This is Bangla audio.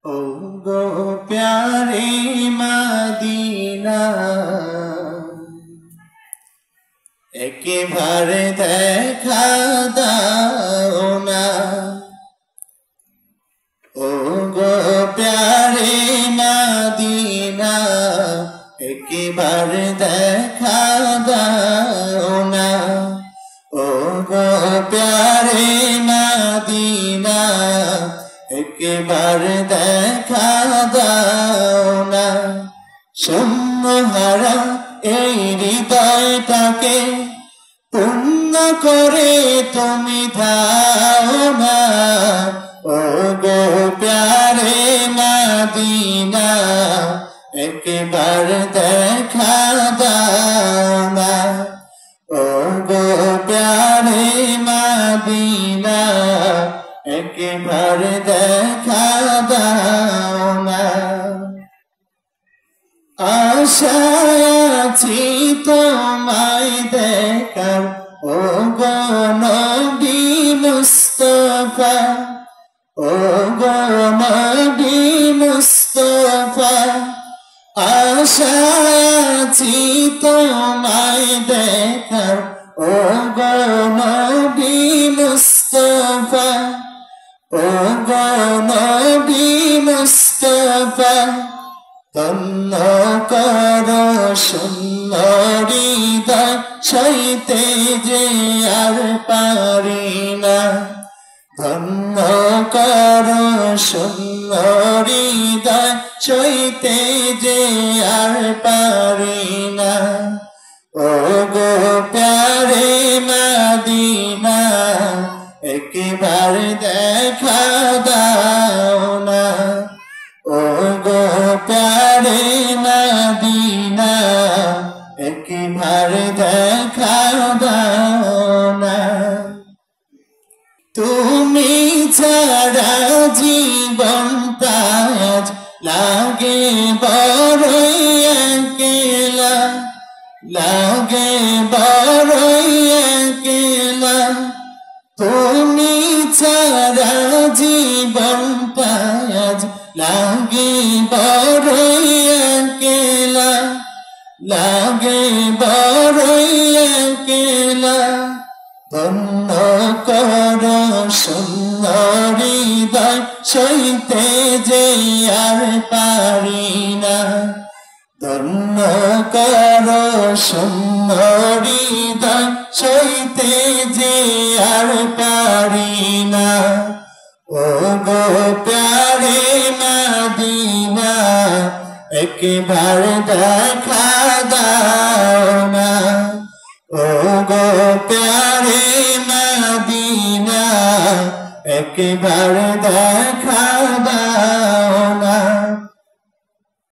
ओ गो प्यारे मदीना एक बार देखा दाओ ना ओ गो प्यारे मदीना एक बार देखा दाओ ना ओ गो प्यारे मदीना एक बार देखा दाओ ना शून्यहारा এই হৃদয়টাকে পূর্ণ করে তুমি দাও না ও গো প্যারে মদিনা একবার দেখা দাও না ও গো প্যারে মদিনা একবার দেখা দাও না আশায় আছি তোমায় দেখার ও গো নবী মুস্তাফা ও গো নবী মুস্তাফা আশায় আছি তোমায় দেখার ও গো নবী মুস্তাফা ও গো নবী মুস্তাফা ধন্য করো সুন্দর হৃদয় সইতে যে আর পারি না ধন্য করো সুন্দর হৃদয় সইতে যে আর পারি না ও গো প্যারে মদিনা একবার দেখা দাও না ও গো প্যারে মদিনা একবার দেখা দাও না তুমি ছাড়া জীবনটা আজ লাগে বড়ই একলা লাগে বড়ই একলা তুমি ছাড়া জীবনটা আজ লাগে বড়ই একলা লাগে বড়ই একলা ধন্য করো সুন্দর হৃদয় সইতে যে আর পারি না ধন্য করো সুন্দর হৃদয় সইতে যে আর পারি না ও গো প্যারে মদিনা একবার দেখা দাও না ও গো প্যারে মদিনা একবার দেখা দাও না।